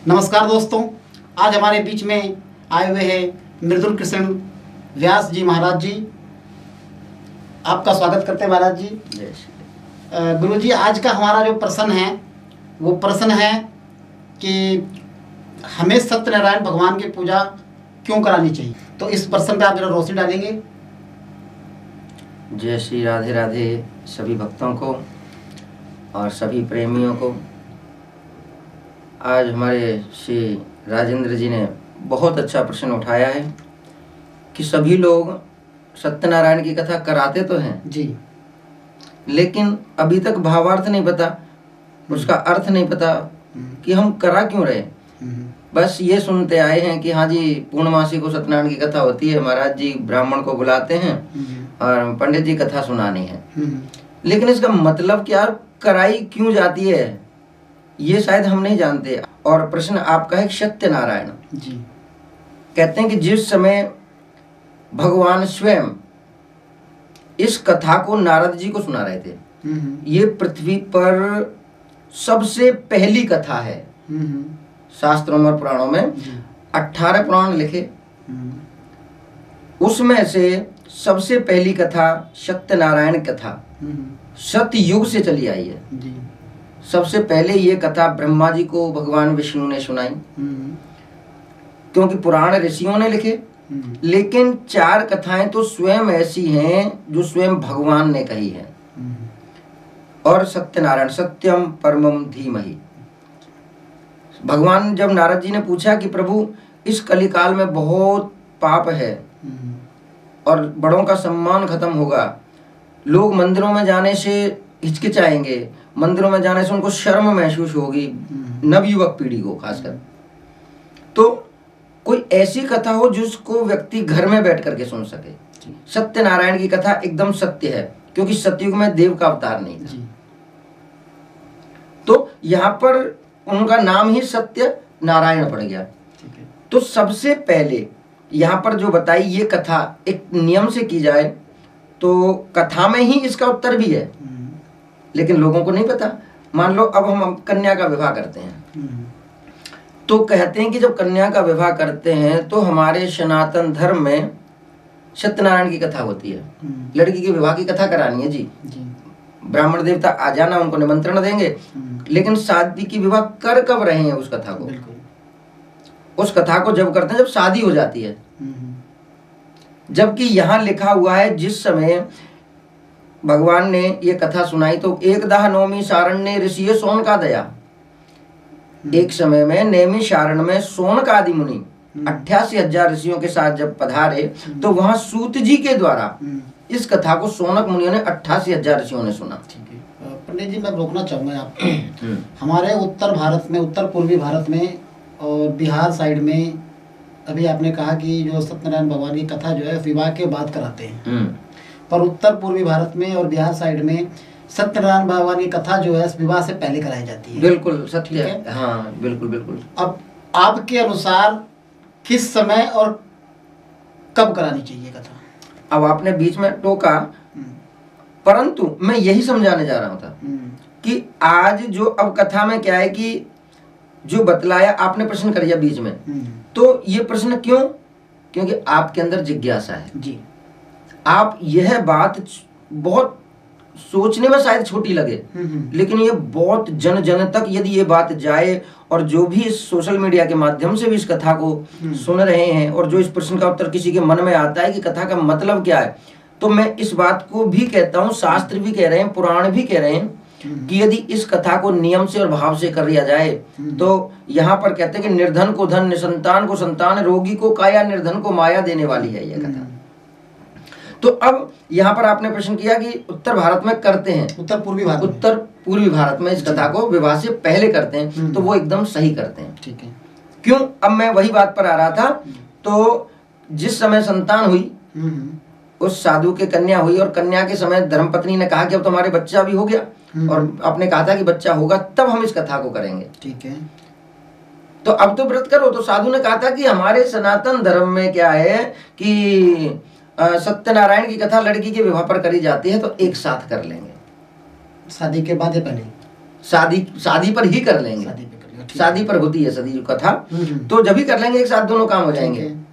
नमस्कार दोस्तों, आज हमारे बीच में आए हुए हैं मृदुल कृष्ण व्यास जी महाराज जी। आपका स्वागत करते हैं महाराज जी। गुरु जी, आज का हमारा जो प्रश्न है वो प्रश्न है कि हमें सत्यनारायण भगवान की पूजा क्यों करानी चाहिए, तो इस प्रश्न पे आप जरा रोशनी डालेंगे। जय श्री राधे राधे सभी भक्तों को और सभी प्रेमियों को। आज हमारे श्री राजेंद्र जी ने बहुत अच्छा प्रश्न उठाया है कि सभी लोग सत्यनारायण की कथा कराते तो हैं जी, लेकिन अभी तक भावार्थ नहीं पता, उसका अर्थ नहीं पता कि हम करा क्यों रहे। बस ये सुनते आए हैं कि हाँ जी, पूर्णमासी को सत्यनारायण की कथा होती है, महाराज जी ब्राह्मण को बुलाते हैं और पंडित जी कथा सुनानी है। लेकिन इसका मतलब क्या, कराई क्यों जाती है, ये शायद हम नहीं जानते। और प्रश्न आपका है सत्यनारायण जी। कहते हैं कि जिस समय भगवान स्वयं इस कथा को नारद जी को सुना रहे थे, ये पृथ्वी पर सबसे पहली कथा है। शास्त्रों और पुराणों में 18 पुराण लिखे, उसमें से सबसे पहली कथा सत्यनारायण कथा सतयुग से चली आई है जी। सबसे पहले ये कथा ब्रह्मा जी को भगवान विष्णु ने सुनाई, क्योंकि पुराण ऋषियों ने लिखे। लेकिन 4 कथाएं तो स्वयं ऐसी हैं जो स्वयं भगवान ने कही है। और सत्यनारायण सत्यम परमम धीमहि, भगवान जब नारद जी ने पूछा कि प्रभु इस कलिकाल में बहुत पाप है और बड़ों का सम्मान खत्म होगा, लोग मंदिरों में जाने से हिचकिचाएंगे, मंदिरों में जाने से उनको शर्म महसूस होगी, नवयुवक पीढ़ी को खासकर, तो कोई ऐसी कथा हो जिसको व्यक्ति घर में बैठ करके सुन सके। सत्यनारायण की कथा एकदम सत्य है, क्योंकि सतयुग में देव का अवतार नहीं था। तो यहाँ पर उनका नाम ही सत्य नारायण पड़ गया। तो सबसे पहले यहाँ पर जो बताई ये कथा एक नियम से की जाए तो कथा में ही इसका उत्तर भी है, लेकिन लोगों को नहीं पता। मान लो अब हम कन्या का विवाह करते हैं, तो कहते हैं कि जब कन्या का विवाह करते हैं तो हमारे सनातन धर्म में सत्यनारायण की कथा होती है। लड़की के विवाह की कथा करानी है जी, ब्राह्मण देवता आ जाना, उनको निमंत्रण देंगे। लेकिन शादी की विवाह कर कब रहे हैं उस कथा को, उस कथा को जब करते हैं जब शादी हो जाती है। जबकि यहाँ लिखा हुआ है जिस समय भगवान ने ये कथा सुनाई तो एकदाह नौमी सारण्य ऋषि सोन का दया, एक समय में नेमी सारण में सोनक आदि मुनि 88,000 ऋषियों के साथ जब पधारे तो वहां सूत जी के द्वारा इस कथा को सोनक मुनियों ने 88,000 ऋषियों ने सुना। पंडित जी, मैं रोकना चाहूंगा आपको। हमारे उत्तर भारत में, उत्तर पूर्वी भारत में और बिहार साइड में, अभी आपने कहा कि जो सत्यनारायण भगवान की कथा जो है विवाह के बाद कराते हैं, पर उत्तर पूर्वी भारत में और बिहार साइड में सत्यनारायण भगवान की कथा जो है विवाह से पहले कराई जाती है। बिल्कुल सत्य है, हाँ बिल्कुल बिल्कुल। अब आपके अनुसार किस समय और कब करानी चाहिए कथा? अब आपने बीच में टोका, परंतु मैं यही समझाने जा रहा था कि आज जो अब कथा में क्या है कि जो बतलाया आपने प्रश्न कर दिया बीच में, तो ये प्रश्न क्यों? क्योंकि आपके अंदर जिज्ञासा है जी। आप यह बात बहुत सोचने में शायद छोटी लगे, लेकिन ये बहुत जन जन तक यदि ये बात जाए और जो भी इस सोशल मीडिया के माध्यम से भी इस कथा को सुन रहे हैं और जो इस प्रश्न का उत्तर किसी के मन में आता है कि कथा का मतलब क्या है, तो मैं इस बात को भी कहता हूँ, शास्त्र भी कह रहे हैं, पुराण भी कह रहे हैं कि यदि इस कथा को नियम से और भाव से कर लिया जाए तो यहाँ पर कहते हैं कि निर्धन को धन, निसंतान को संतान, रोगी को काया, निर्धन को माया देने वाली है यह कथा। तो अब यहाँ पर आपने प्रश्न किया कि उत्तर भारत में करते हैं, उत्तर पूर्वी भारत में इस कथा को विवाह से पहले करते हैं, तो वो एकदम सही करते हैं। ठीक है। क्यों? अब मैं वही बात पर आ रहा था। तो जिस समय संतान हुई, उस साधु के कन्या हुई और कन्या के समय धर्मपत्नी ने कहा कि अब तुम्हारे बच्चा भी हो गया, और आपने कहा था कि बच्चा होगा तब हम इस कथा को करेंगे। ठीक है। तो अब तो व्रत करो। तो साधु ने कहा था कि हमारे सनातन धर्म में क्या है कि सत्यनारायण की कथा लड़की के विवाह पर करी जाती है, तो एक साथ कर लेंगे। शादी के बाद या पहले? शादी पर ही कर लेंगे। शादी पे कर लेंगे। शादी पर होती है सदी कथा, हम्म। तो जब भी कर लेंगे एक साथ दोनों काम हो जाएंगे। ठीक है।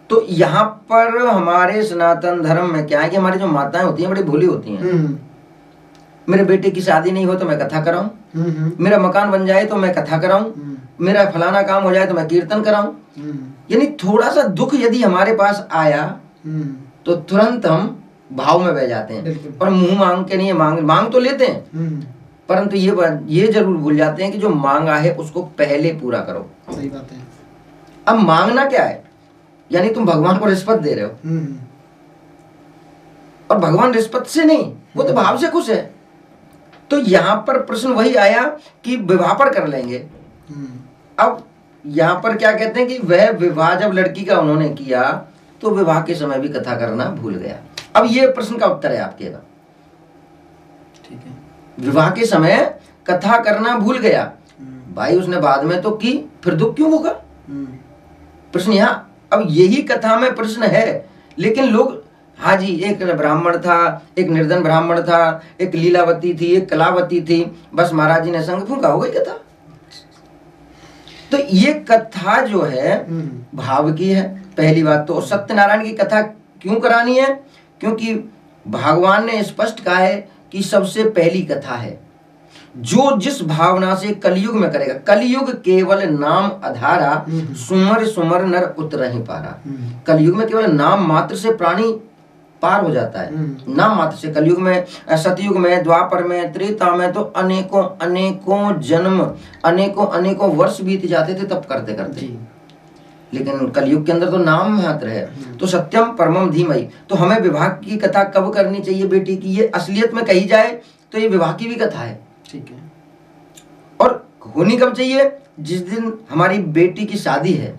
तो यहाँ पर हमारे सनातन धर्म में क्या है कि हमारी जो माताएं होती हैं बड़ी भोली होती हैं। हम्म। मेरे बेटे की शादी नहीं हो तो मैं कथा कराऊं, हम्म। मेरा मकान बन जाए तो मैं कथा कराऊं, हम्म। मेरा फलाना काम हो जाए तो मैं कीर्तन कराऊं। हम्म। यानी थोड़ा सा दुख यदि हमारे पास आया हम्म। तो तुरंत हम भाव में बह जाते हैं बिल्कुल। और मुंह मांग के नहीं, मांग तो लेते हैं, हम्म। परंतु ये जरूर भूल जाते हैं कि जो मांगा है उसको पहले पूरा करो। सही बात है। अब मांगना क्या है, यानी तुम भगवान को रिश्वत दे रहे हो, हम्म। और भगवान रिश्वत से नहीं, वो तो भाव से खुश है। तो यहाँ पर प्रश्न वही आया कि विवाह पर कर लेंगे। हम्म। अब यहाँ पर क्या कहते हैं कि वह विवाह जब लड़की का उन्होंने किया तो विवाह के समय भी कथा करना भूल गया। अब ये प्रश्न का उत्तर है आपके का, ठीक है। विवाह के समय कथा करना भूल गया। भाई उसने बाद में तो की, फिर दुख क्यों होगा? प्रश्न यहाँ अब यही कथा में प्रश्न है, लेकिन लोग हाँ जी, एक ब्राह्मण था, एक निर्धन ब्राह्मण था, एक लीलावती थी, एक कलावती थी, बस महाराज जी ने संग फूंका, हो गई कथा। तो ये कथा जो है भाव की है पहली बात तो। सत्यनारायण की कथा क्यों करानी है? क्योंकि भगवान ने स्पष्ट कहा है कि सबसे पहली कथा है। जो जिस भावना से कलयुग में करेगा, कलयुग केवल नाम अधारा, सुमर सुमर नर उतरहि पारा। कलयुग में केवल नाम मात्र से प्राणी पार हो जाता है, नाम मात्र से। कलयुग में, सतयुग में, द्वापर में, त्रेता में तो अनेकों अनेकों जन्म, अनेकों अनेकों वर्ष बीत जाते थे तब करते करते, लेकिन कलयुग के अंदर तो नाम मात्र है। तो सत्यम परमम धीमहि। तो हमें विवाह की कथा कब करनी चाहिए बेटी की? ये असलियत में कही जाए तो ये विवाह की भी कथा है, ठीक है। और होनी कब चाहिए? जिस दिन हमारी बेटी की शादी है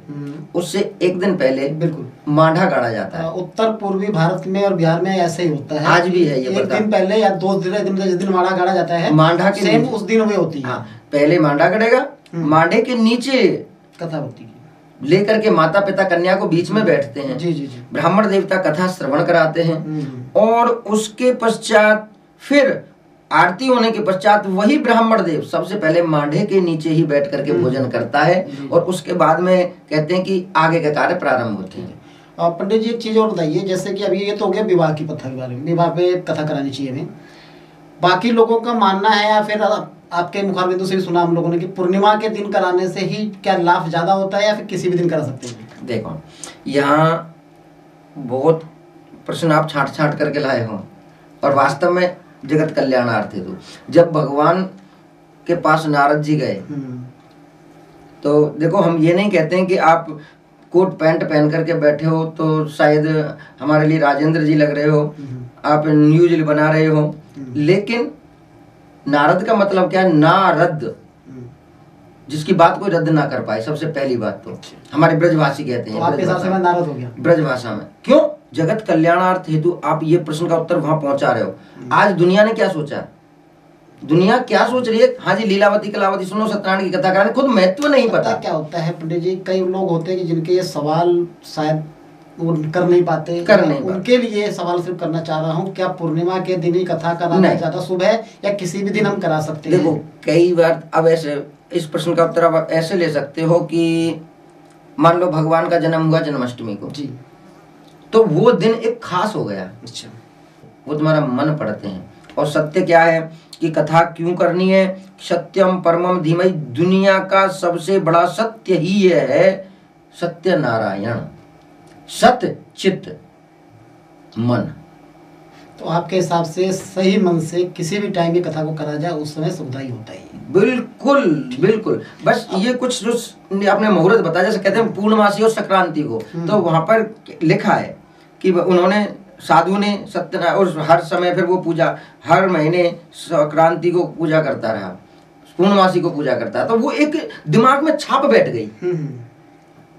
उससे एक दिन पहले बिल्कुल मांढा गाड़ा जाता है। उत्तर पूर्वी भारत में और बिहार में ऐसे ही होता है, आज भी है ये। एक दिन पहले या 2 दिन जिस दिन मांढा गाड़ा जाता है, मांढा के सेम उस दिन हुए होती है। हाँ, पहले मांढा गड़ेगा, मांढे के नीचे कथा होती है, लेकर के माता पिता कन्या को बीच में बैठते हैं। जी जी जी। ब्राह्मण देवता कथा श्रवण कराते हैं और उसके पश्चात फिर आरती होने के पश्चात वही ब्राह्मण देव सबसे पहले मांढे के नीचे ही बैठ करके भोजन करता है और उसके बाद में कहते हैं कि आगे का कार्य प्रारंभ होते हैं। और पंडित जी एक चीज और बताइए, जैसे कि अभी ये तो हो गया विवाह की कथा के बारे में, विवाह पे कथा करानी चाहिए हमें। बाकी लोगों का मानना है या फिर आपके मुखारबिंदु से भी सुना हम लोगों ने कि पूर्णिमा के दिन कराने से ही क्या लाभ ज्यादा होता है या फिर किसी भी दिन करा सकते हैं? देखो, यहाँ बहुत प्रश्न आप छांट छांट करके लाए हो और वास्तव में जगत कल्याणार्थ हेतु। जब भगवान के पास नारद जी गए तो देखो, हम ये नहीं कहते हैं कि आप कोट पैंट पहन करके बैठे हो तो शायद हमारे लिए राजेंद्र जी लग रहे हो, आप न्यूज बना रहे हो, लेकिन नारद का मतलब क्या है? नारद, जिसकी बात कोई रद्द ना कर पाए। सबसे पहली बात तो हमारे ब्रजभाषी कहते हैं, तो आपके हिसाब से मैं नारद हो गया ब्रज भाषा में। क्यों? जगत कल्याणार्थ हेतु आप ये प्रश्न का उत्तर वहां पहुंचा रहे हो। आज दुनिया ने क्या सोचा? दुनिया क्या सोच रही है? हाँ जी, लीलावती कलावती सुनो, सत्यनारायण की कथा कराने, खुद महत्व नहीं पता क्या होता है पंडित जी। कई लोग होते हैं कि जिनके ये सवाल शायद वो कर नहीं पाते, उनके लिए सवाल सिर्फ करना चाह रहा हूँ, क्या पूर्णिमा के दिन ही कथा कराना ज्यादा शुभ है या किसी भी दिन हम करा सकते हैं? देखो, कई बार अब ऐसे इस प्रश्न का उत्तर आप ऐसे ले सकते हो कि मान लो भगवान का जन्म हुआ जन्माष्टमी को जी, तो वो दिन एक खास हो गया। अच्छा, वो तुम्हारा मन पढ़ते हैं। और सत्य क्या है कि कथा क्यों करनी है? सत्यम परमम धीमहि। दुनिया का सबसे बड़ा सत्य ही यह है, सत्य नारायण, सत्य चित्त मन। तो आपके हिसाब से सही मन से किसी भी टाइम की कथा को करा जाए उस समय सुविधा ही होता है। बिल्कुल बिल्कुल। बस ये कुछ जो आपने मुहूर्त बताया, जैसे कहते हैं पूर्णमासी और संक्रांति को, तो वहां पर लिखा है कि उन्होंने, साधु ने सत्यनारायण, और हर समय फिर वो पूजा, हर महीने संक्रांति को पूजा करता रहा, पूर्णमासी को पूजा करता, तो वो एक दिमाग में छाप बैठ गई,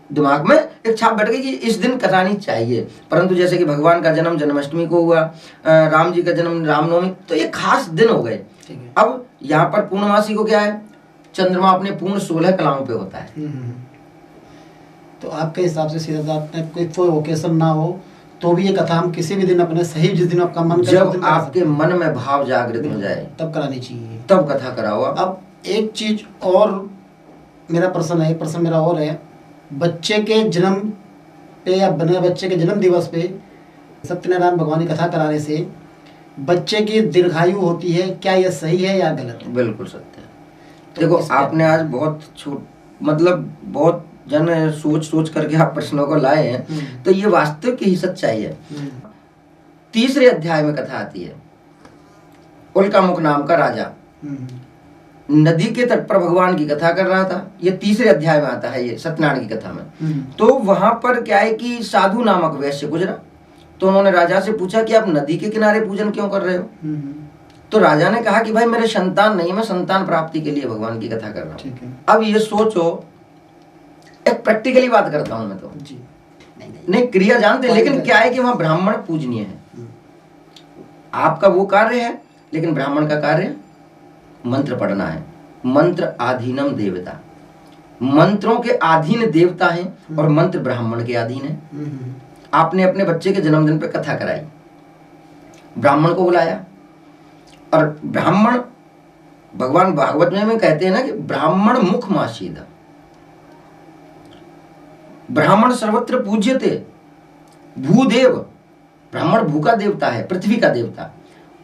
दिमाग में एक छाप बैठ गई कि इस दिन करानी चाहिए। परंतु जैसे कि भगवान का जन्म जन्माष्टमी को हुआ, राम जी का जन्म रामनवमी, तो ये खास दिन हो गए। अब यहाँ पर पूर्णमासी को क्या है? चंद्रमा अपने पूर्ण 16 कलाओं पे होता है। तो आपके हिसाब से सिद्धार्थ में कोई ओकेशन ना हो तो भी ये कथा हम किसी भी दिन अपने सही, जिस दिन आपका मन करे, जब आपके मन में भाव जागृत हो जाए तब करानी चाहिए, तब कथा कराओ। अब एक चीज और मेरा प्रश्न है, एक प्रश्न मेरा और है, बच्चे के जन्म पे या बने बच्चे के जन्म दिवस पे सत्यनारायण भगवान की कथा कराने से बच्चे की दीर्घायु होती है, क्या यह सही है या गलत है? बिल्कुल सत्य है। तो देखो, इस पे- आपने आज बहुत मतलब बहुत जन सोच करके आप प्रश्नों को लाए हैं, तो ये वास्तव की ही सच्चाई है। तीसरे अध्याय में कथा आती है, उल्कामुख नाम का राजा नदी के तट पर भगवान की कथा कर रहा था। ये तीसरे अध्याय में आता है, ये सत्यनारायण की कथा में। तो वहां पर क्या है कि साधु नामक वैश्य गुजरा, तो उन्होंने राजा से पूछा कि आप नदी के किनारे पूजन क्यों कर रहे हो? तो राजा ने कहा कि भाई मेरे संतान नहीं, मैं संतान प्राप्ति के लिए भगवान की कथा कर रहा हूँ। अब ये सोचो, एक प्रैक्टिकली बात करता हूं मैं तो जी। नहीं क्रिया जानते, लेकिन क्या है कि वहां ब्राह्मण पूजनीय है। आपका वो कार्य है, लेकिन ब्राह्मण का कार्य मंत्र पढ़ना है। मंत्र आधीनम देवता, मंत्रों के अधीन देवता हैं और मंत्र ब्राह्मण के अधीन है। आपने अपने बच्चे के जन्मदिन पे कथा कराई, ब्राह्मण को बुलाया, और ब्राह्मण, भगवान भागवत में कहते हैं ना कि ब्राह्मण मुख मासीदा, ब्राह्मण सर्वत्र पूज्यते, भूदेव, ब्राह्मण भू का देवता है, पृथ्वी का देवता।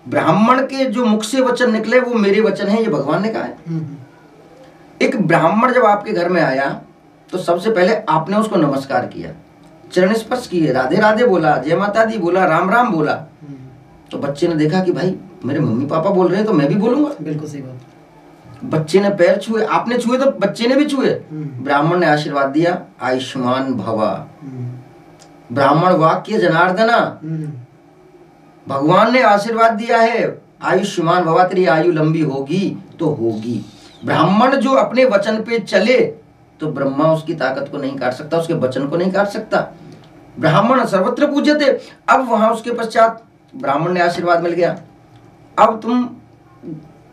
ब्राह्मण के जो मुख से वचन निकले वो मेरे वचन है, ये भगवान ने कहा है। एक ब्राह्मण जब आपके घर में आया तो सबसे पहले आपने उसको नमस्कार किया, चरण स्पर्श किए, राधे राधे बोला, जय माता दी बोला, राम राम बोला। तो बच्चे ने देखा कि भाई मेरे मम्मी पापा बोल रहे हैं तो मैं भी बोलूंगा। बिल्कुल सही बात। बच्चे ने पैर छुए, आपने छुए तो बच्चे ने भी छुए। ब्राह्मण ने आशीर्वाद दिया, आयुष्मान भवा। ब्राह्मण वाक्य जनार्दना, भगवान ने आशीर्वाद दिया है, आयुष्मान भवा, तेरी आयु लंबी होगी तो होगी। ब्राह्मण जो अपने वचन पे चले तो ब्रह्मा उसकी ताकत को नहीं काट सकता, उसके वचन को नहीं काट सकता। ब्राह्मण सर्वत्र पूज्यते। अब वहां उसके पश्चात ब्राह्मण ने आशीर्वाद मिल गया, अब तुम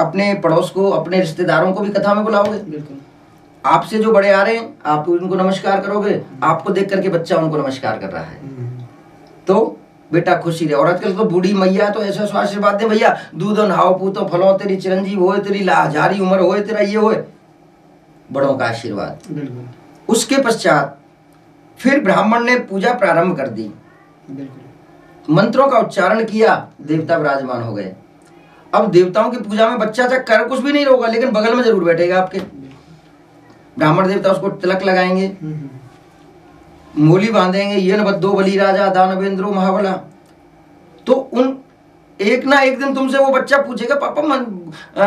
अपने पड़ोस को, अपने रिश्तेदारों को भी कथा में बुलाओगे। बिल्कुल। आपसे जो बड़े आ रहे हैं आप उनको नमस्कार करोगे, आपको देख करके बच्चा उनको नमस्कार कर रहा है, तो बेटा खुशी रहे। और आजकल तो बूढ़ी मैया तो ऐसा आशीर्वाद दे, भैया दूध नहाओ पूतो फलो, तेरी चिरंजीव होए, तेरी लाजारी उम्र होए, तेरा ये होए, बड़ों का आशीर्वाद। बिल्कुल। उसके पश्चात फिर ब्राह्मण ने पूजा प्रारंभ कर दी, बिल्कुल। मंत्रों का उच्चारण किया, देवता विराजमान हो गए। अब देवताओं की पूजा में बच्चा चाहे कर कुछ भी नहीं होगा, लेकिन बगल में जरूर बैठेगा आपके। ब्राह्मण देवता उसको तिलक लगाएंगे, मोली बांधेंगे, ये न बद्दो बली राजा दानवेंद्रो महाबला। तो उन एक ना एक दिन तुमसे वो बच्चा पूछेगा, पापा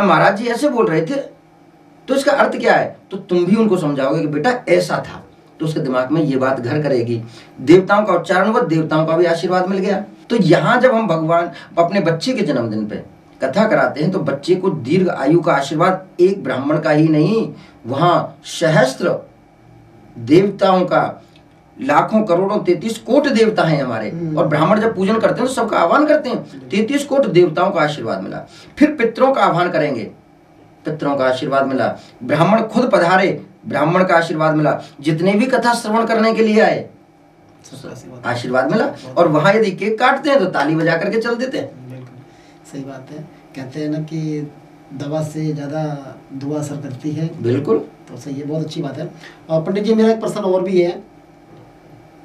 महाराज जी ऐसे बोल रहे थे, तो इसका अर्थ क्या है? तो तुम भी उनको समझाओगे कि बेटा ऐसा था, तो उसके दिमाग में ये बात घर करेगी। देवताओं का उच्चारण हुआ, देवताओं का भी आशीर्वाद मिल गया। तो यहाँ जब हम भगवान अपने बच्चे के जन्मदिन पे कथा कराते हैं तो बच्चे को दीर्घ आयु का आशीर्वाद एक ब्राह्मण का ही नहीं, वहां सहस्त्र देवताओं का, लाखों करोड़ों 33 कोट देवता हैं हमारे। और ब्राह्मण जब पूजन करते हैं तो सबका आह्वान करते हैं, 33 कोट देवताओं का आशीर्वाद मिला। फिर पितरों का आह्वान करेंगे, पितरों का आशीर्वाद मिला। ब्राह्मण खुद पधारे, ब्राह्मण का आशीर्वाद मिला। जितने भी कथा श्रवण करने के लिए आए आशीर्वाद मिला। और वहां यदि केक काटते हैं तो ताली बजा करके चल देते हैं। सही बात है। कहते हैं ना कि दवा से ज़्यादा दुआ असर करती है। बिल्कुल, तो सही है, बहुत अच्छी बात है। और पंडित जी मेरा एक प्रश्न और भी है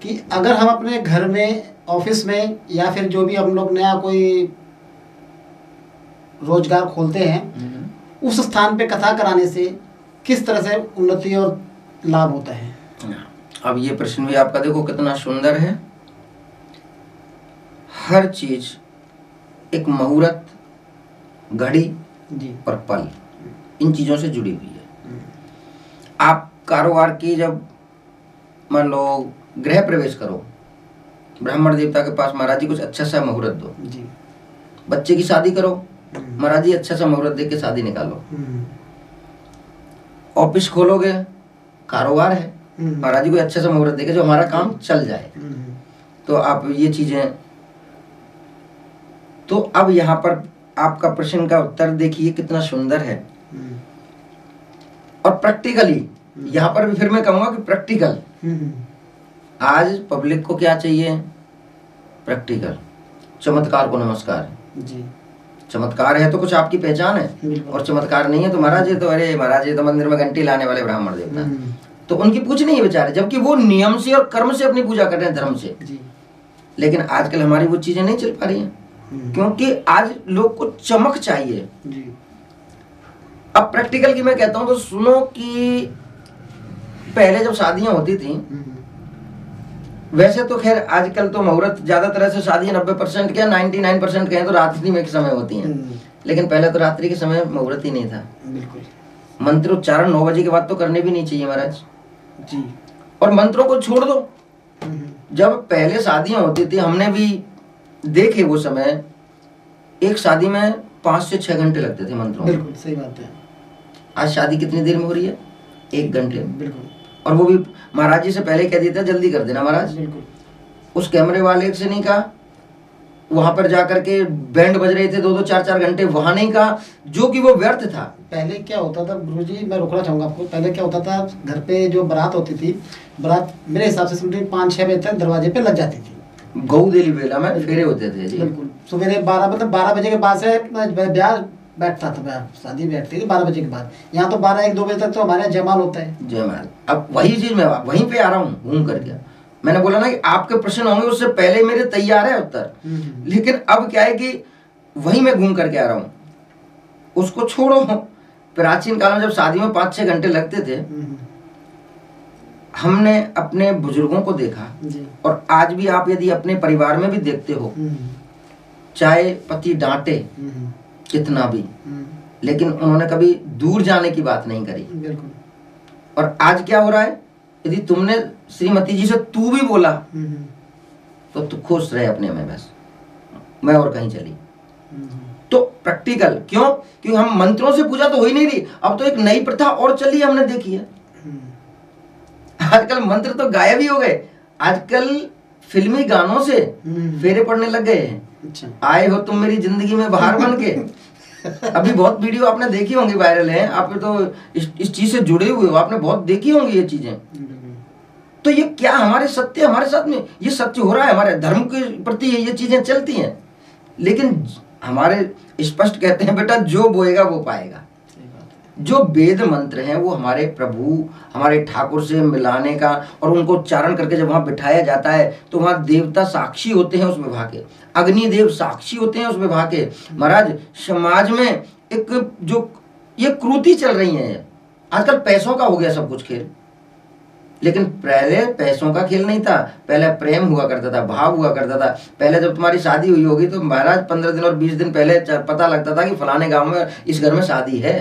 कि अगर हम अपने घर में, ऑफिस में, या फिर जो भी हम लोग नया कोई रोजगार खोलते हैं, उस स्थान पे कथा कराने से किस तरह से उन्नति और लाभ होता है? अब ये प्रश्न भी आपका देखो कितना सुंदर है। हर चीज एक मुहूर्त, घड़ी जी और पल, इन चीजों से जुड़ी हुई है। आप कारोबार की जब मान लो गृह प्रवेश करो, ब्राह्मण देवता के पास, महाराज जी कुछ अच्छा सा मुहूर्त दो। जी। बच्चे की शादी करो, महाराज जी अच्छा सा मुहूर्त दे के शादी निकालो। ऑफिस खोलोगे, कारोबार है, महाराज जी को अच्छा सा मुहूर्त देके जो हमारा काम चल जाए। तो आप ये चीजें, तो अब यहाँ पर आपका प्रश्न का उत्तर देखिए कितना सुंदर है। और प्रैक्टिकली यहाँ पर भी फिर मैं कहूंगा कि प्रैक्टिकल, आज पब्लिक को क्या चाहिए? प्रैक्टिकल। चमत्कार को नमस्कार, जी। चमत्कार है तो कुछ आपकी पहचान है, बिल्कुल। और चमत्कार नहीं है तो महाराज ये तो, अरे महाराज ये तो मंदिर में घंटी लाने वाले ब्राह्मण देवता, तो उनकी पूछ नहीं है बेचारे, जबकि वो नियम से और कर्म से अपनी पूजा कर रहे हैं, धर्म से। जी। लेकिन आजकल हमारी वो चीजें नहीं चल पा रही हैं, क्योंकि आज लोग को चमक चाहिए। जी। अब प्रैक्टिकल की मैं कहता हूं तो सुनो कि पहले जब शादियां होती थी, वैसे तो खैर आजकल तो मुहूर्त ज्यादातर से शादियां 90% क्या 99% कहें तो रात्रि में के समय होती हैं, लेकिन पहले तो रात्रि के समय मुहूर्त ही नहीं था। बिल्कुल। मंत्रोच्चारण 9 बजे के बाद तो करने भी नहीं चाहिए महाराज जी। और मंत्रों को छोड़ दो। जब पहले शादियां होती थी, हमने भी देखे वो समय, एक शादी में 5 से 6 घंटे लगते थे मंत्रों में। बिल्कुल सही बात है। आज शादी कितनी देर में हो रही है? 1 घंटे। बिल्कुल। और वो भी महाराज जी से पहले कह देता जल्दी कर देना महाराज। बिल्कुल। उस कैमरे वाले से नहीं कहा, वहां पर जाकर के बैंड बज रहे थे 2-2 4-4 घंटे, वहां नहीं कहा, जो कि वो व्यर्थ था। पहले क्या होता था गुरुजी, मैं रोकना चाहूंगा आपको, पहले क्या होता था घर पे जो बारात होती थी, बारात मेरे हिसाब से समझिए 5-6 बजे तक दरवाजे पे लग जाती थी। गौदेली बेला में फेरे होते थे जी। बिल्कुल। सवेरे 12 बजे के बाद से ब्याह बैठता था, शादी बैठती थी 12 बजे के बाद। यहाँ तो 12-1-2 बजे तक तो हमारे यहाँ जयमाल होता है। जयमाल। अब वही चीज मैं वहीं पे आ रहा हूँ घूम करके। मैंने बोला ना कि आपके प्रश्न होंगे उससे पहले मेरे तैयार है उत्तर, लेकिन अब क्या है कि वहीं मैं घूम करके आ रहा हूँ। उसको छोड़ो, प्राचीन काल में जब शादी में 5-6 घंटे लगते थे, हमने अपने बुजुर्गों को देखा जी। और आज भी आप यदि अपने परिवार में भी देखते हो, चाहे पति डांटे कितना भी, लेकिन उन्होंने कभी दूर जाने की बात नहीं करी। बिल्कुल। और आज क्या हो रहा है, यदि तुमने श्रीमती जी से तू भी बोला तो तू खुश रहे अपने में, बस मैं और कहीं चली। तो प्रैक्टिकल क्यों? क्योंकि हम मंत्रों से पूजा तो हो ही नहीं रही, अब तो एक नई प्रथा और चली है, हमने देखी है। आजकल मंत्र तो गायब ही हो गए, आजकल फिल्मी गानों से फेरे पड़ने लग गए हैं। अच्छा। आए हो तुम मेरी जिंदगी में बाहर बन के। अभी बहुत वीडियो आपने देखी होंगी, वायरल है, आप तो इस चीज से जुड़े हुए हो, आपने बहुत देखी होंगी ये चीजें। तो ये क्या हमारे सत्य, हमारे साथ में ये सत्य हो रहा है, हमारे धर्म के प्रति ये चीजें चलती हैं। लेकिन हमारे स्पष्ट कहते हैं बेटा जो बोएगा वो पाएगा। जो वेद मंत्र हैं वो हमारे प्रभु, हमारे ठाकुर से मिलाने का, और उनको उच्चारण करके जब वहां बिठाया जाता है तो वहां देवता साक्षी होते हैं उस विवाह के, अग्निदेव साक्षी होते हैं उस विवाह के। महाराज समाज में एक जो ये क्रूति चल रही है, आजकल पैसों का हो गया सब कुछ खेल, लेकिन पहले पैसों का खेल नहीं था, पहले प्रेम हुआ करता था, भाव हुआ करता था। पहले जब तुम्हारी शादी हुई होगी तो महाराज 15 दिन और 20 दिन पहले पता लगता था कि फलाने गांव में इस घर में शादी है।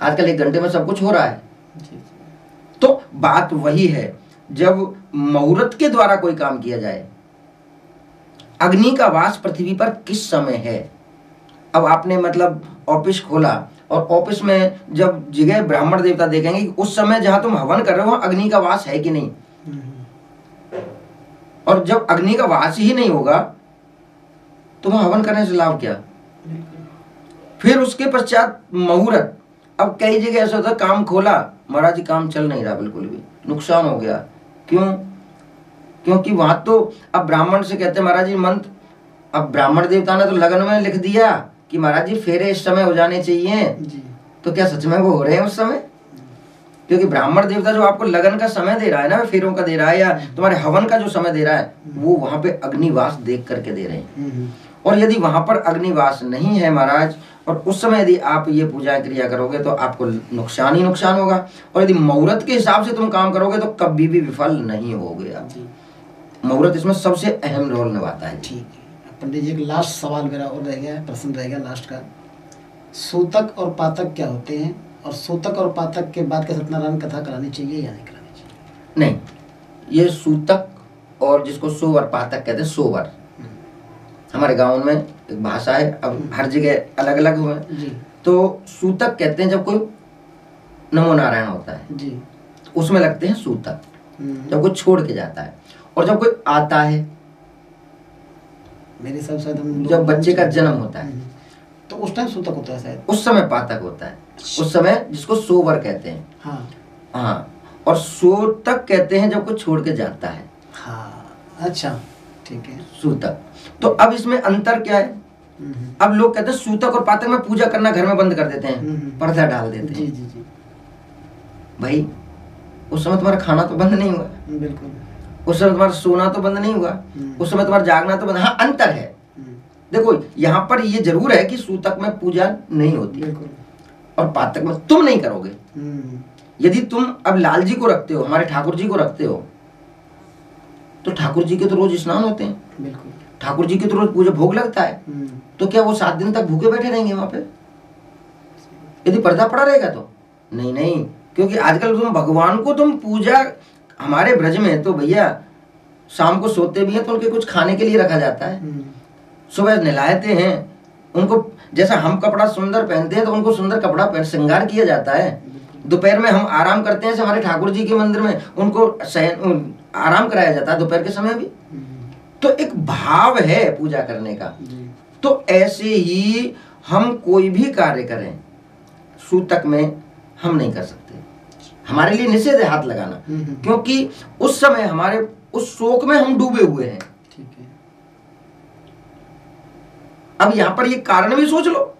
आजकल 1 घंटे में सब कुछ हो रहा है। तो बात वही है, जब मुहूर्त के द्वारा कोई काम किया जाए। अग्नि का वास पृथ्वी पर किस समय है? अब आपने मतलब ऑफिस खोला और ऑफिस में जब जगह ब्राह्मण देवता देखेंगे कि उस समय जहां तुम हवन कर रहे हो अग्नि का वास है कि नहीं, और जब अग्नि का वास ही नहीं होगा तो वहां हवन करने से लाभ क्या? फिर उसके पश्चात मुहूर्त। अब कई जगह ऐसा होता है काम खोला, महाराज जी काम चल नहीं रहा, बिल्कुल भी नुकसान हो गया। क्यों? क्योंकि वहां तो अब ब्राह्मण से कहते हैं महाराज जी मंत्र, अब ब्राह्मण देवता ने तो लगन में लिख दिया कि महाराज जी फेरे इस समय हो जाने चाहिए जी। तो क्या सच में वो हो रहे हैं उस समय? क्योंकि ब्राह्मण देवता जो आपको लगन का समय दे रहा है ना, फेरों का दे रहा है, या तुम्हारे हवन का जो समय दे रहा है, वो वहां पे अग्निवास देख करके दे रहे हैं। और यदि वहां पर अग्निवास नहीं है महाराज, और उस समय यदि आप ये पूजा क्रिया करोगे तो आपको नुकसान ही नुकसान होगा। और यदि मुहूर्त के हिसाब से तुम काम करोगे तो कभी भी विफल नहीं होगे आप। मुहूर्त इसमें सबसे अहम रोल निभाता है। ठीक है पंडित जी, एक लास्ट सवाल मेरा और रह गया, प्रश्न रह गया लास्ट का। सूतक और पातक क्या होते हैं, और सूतक और पातक के बाद क्या सत्यनारायण कथा करानी चाहिए या नहीं करानी चाहिए? नहीं, ये सूतक और जिसको सोवर पातक कहते हैं, सोवर हमारे गांव में एक भाषा है, अब हर जगह अलग अलग हुए। तो सूतक कहते हैं जब कोई नमो नारायण होता है जी, उसमें लगते हैं सूतक, जब कोई छोड़ के जाता है। और जब कोई आता है, मेरे हिसाब से जब बच्चे का जन्म होता है तो उस टाइम सूतक होता है शायद, उस समय पातक होता है, उस समय जिसको सोवर कहते हैं। हाँ हाँ, और सूतक कहते हैं जब कोई छोड़ के जाता है। हाँ अच्छा ठीक है। सूतक। तो अब इसमें अंतर क्या है? अब लोग कहते हैं सूतक और पातक में पूजा करना घर में बंद कर देते हैं, पर्दा डाल देते हैं। जी। भाई उस समय तुम्हारा खाना तो बंद नहीं हुआ, बिल्कुल। उस समय तुम्हारा सोना तो बंद नहीं हुआ, उस समय तुम्हारा जागना तो बंद। हाँ, अंतर है। देखो यहाँ पर ये जरूर है कि सूतक में पूजा नहीं होती और पातक में तुम नहीं करोगे। यदि तुम अब लाल जी को रखते हो, हमारे ठाकुर जी को रखते हो, तो ठाकुर जी के तो रोज स्नान होते हैं, बिल्कुल। ठाकुर जी के तो रोज पूजा भोग लगता है, तो क्या वो 7 दिन तक भूखे बैठे रहेंगे वहां पे यदि पर्दा पड़ा रहेगा तो? नहीं, क्योंकि आजकल तुम भगवान को तुम पूजा, हमारे ब्रज में तो भैया शाम को सोते भी हैं तो उनके कुछ खाने के लिए रखा जाता है, सुबह नहलाते हैं उनको, जैसा हम कपड़ा सुंदर पहनते हैं तो उनको सुंदर कपड़ा पहन श्रृंगार किया जाता है। दोपहर में हम आराम करते हैं, हमारे ठाकुर जी के मंदिर में उनको आराम कराया जाता है दोपहर के समय भी। तो एक भाव है पूजा करने का। तो ऐसे ही हम कोई भी कार्य करें सूतक में हम नहीं कर सकते, हमारे लिए निषेध है हाथ लगाना, क्योंकि उस समय हमारे उस शोक में हम डूबे हुए हैं। ठीक है। अब यहाँ पर ये कारण भी सोच लो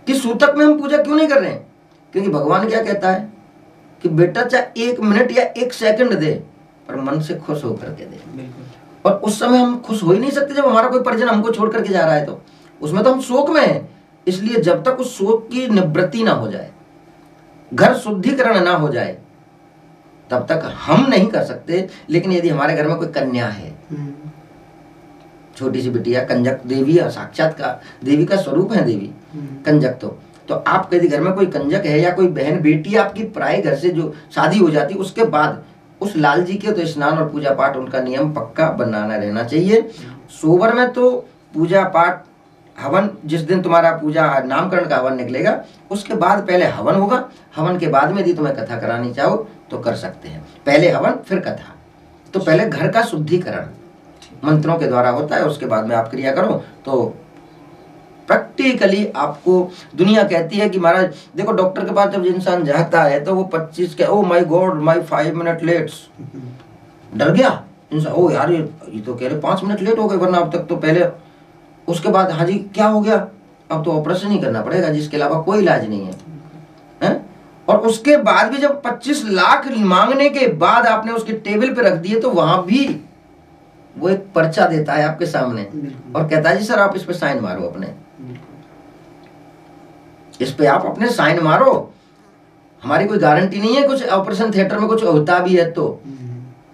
कि सूतक में हम पूजा क्यों नहीं कर रहे हैं, क्योंकि भगवान क्या कहता है कि बेटा चाहे 1 मिनट या 1 सेकंड दे पर मन से खुश होकर के दे। और उस समय हम खुश हो ही नहीं सकते जब हमारा कोई परिजन हमको छोड़ करके जा रहा है, तो उसमें तो हम शोक में हैं। इसलिए जब तक उस शोक की निवृत्ति ना हो जाए, घर शुद्धिकरण ना हो जाए, तब तक हम नहीं कर सकते। लेकिन यदि हमारे घर में कोई कन्या है, छोटी सी बिटिया, कंजक देवी साक्षात का देवी का स्वरूप है देवी कंजक, तो आपके यदि घर में कोई कंजक है या कोई बहन बेटी आपकी पराए घर से जो शादी हो जाती, उसके बाद उस लाल जी के तो स्नान और पूजा पाठ उनका नियम पक्का बनाना रहना चाहिए। सोबर में तो पूजा पाठ हवन, जिस दिन तुम्हारा पूजा नामकरण का हवन निकलेगा उसके बाद पहले हवन होगा, हवन के बाद में यदि तुम्हें कथा करानी चाहो तो कर सकते हैं। पहले हवन फिर कथा। तो पहले घर का शुद्धिकरण मंत्रों के द्वारा होता है, उसके बाद में आप क्रिया करो। तो प्रैक्टिकली आपको दुनिया कहती है कि महाराज देखो, डॉक्टर के पास जब इंसान जाता है तो वो 25 के oh my God my 5 minute let's, डर गया इंसान, ओ यार ये तो कह रहे 5 मिनट लेट हो गए, वरना अब तक तो पहले। उसके बाद हाँ जी क्या हो गया, अब तो ऑपरेशन ही करना पड़ेगा जिसके अलावा कोई इलाज नहीं है। और उसके बाद भी जब 25 लाख मांगने के बाद आपने उसके टेबल पे रख दिए, तो वहां भी वो एक पर्चा देता है आपके सामने और कहता है जी सर आप इस पे साइन मारो, अपने इस पे आप अपने साइन मारो। हमारी कोई गारंटी नहीं है, कुछ ऑपरेशन थिएटर में कुछ होता भी है तो,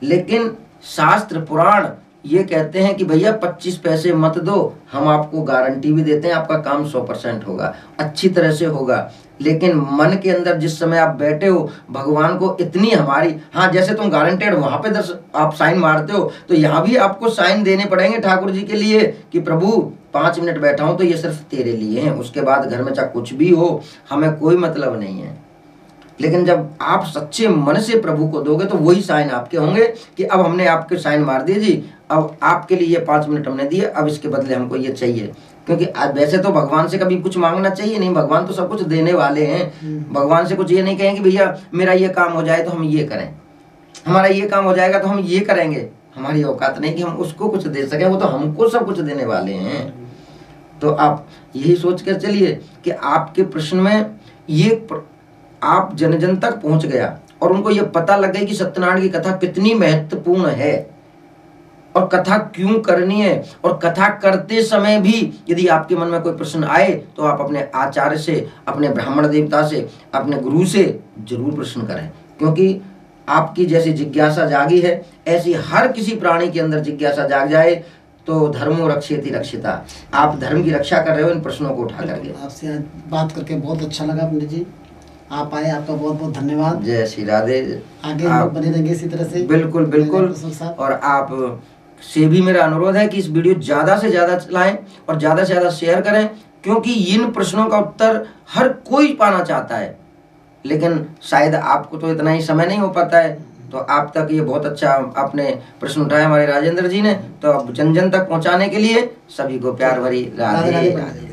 लेकिन शास्त्र पुराण ये कहते हैं कि भैया 25 पैसे मत दो, हम आपको गारंटी भी देते हैं आपका काम 100% होगा, अच्छी तरह से होगा। लेकिन मन के अंदर जिस समय आप बैठे हो भगवान को इतनी हमारी, हाँ जैसे तुम गारंटेड वहां पे आप साइन मारते हो, तो यहाँ भी आपको साइन देने पड़ेंगे ठाकुर जी के लिए कि प्रभु 5 मिनट बैठा हूं तो ये सिर्फ तेरे लिए हैं, उसके बाद घर में चाहे कुछ भी हो हमें कोई मतलब नहीं है। लेकिन जब आप सच्चे मन से प्रभु को दोगे तो वही साइन आपके होंगे कि अब हमने आपके साइन मार दिए जी, अब आपके लिए ये 5 मिनट हमने दिए, अब इसके बदले हमको ये चाहिए। क्योंकि वैसे तो भगवान से कभी कुछ मांगना चाहिए नहीं, भगवान तो सब कुछ देने वाले हैं। भगवान से कुछ ये नहीं कहेंगे भैया मेरा ये काम हो जाए तो हम ये करें, हमारा ये काम हो जाएगा तो हम ये करेंगे। हमारी औकात नहीं कि हम उसको कुछ दे सकें, वो तो हमको सब कुछ देने वाले हैं। तो आप यही सोच कर चलिए कि आपके प्रश्न में ये आप जन जन तक पहुंच गया और उनको ये पता लग गई कि सत्यनारायण की कथा कितनी महत्वपूर्ण है और कथा क्यों करनी है। और कथा करते समय भी यदि आपके मन में कोई प्रश्न आए तो आप अपने आचार्य से, अपने ब्राह्मण देवता से, अपने गुरु से जरूर प्रश्न करें, क्योंकि आपकी जैसी जिज्ञासा जागी है ऐसी हर किसी प्राणी के अंदर जिज्ञासा जाग जाए तो धर्मो रक्षेति रक्षिता। आप धर्म की रक्षा कर रहे हो इन प्रश्नों को उठा करके। आपसे आज बात करके बहुत अच्छा लगा पंडित जी, आप आए, आपका बहुत बहुत धन्यवाद। जय श्री राधे। आगे आप बने रहेंगे इसी तरह से। बिल्कुल बिल्कुल। और आप से भी मेरा अनुरोध है कि इस वीडियो ज़्यादा से ज़्यादा चलाएं और ज़्यादा से ज़्यादा शेयर करें, क्योंकि इन प्रश्नों का उत्तर हर कोई पाना चाहता है, लेकिन शायद आपको तो इतना ही समय नहीं हो पाता है। तो आप तक ये बहुत अच्छा आपने प्रश्न उठाया हमारे राजेंद्र जी ने, तो अब जन जन तक पहुंचाने के लिए सभी को प्यार भरी राधे राधे।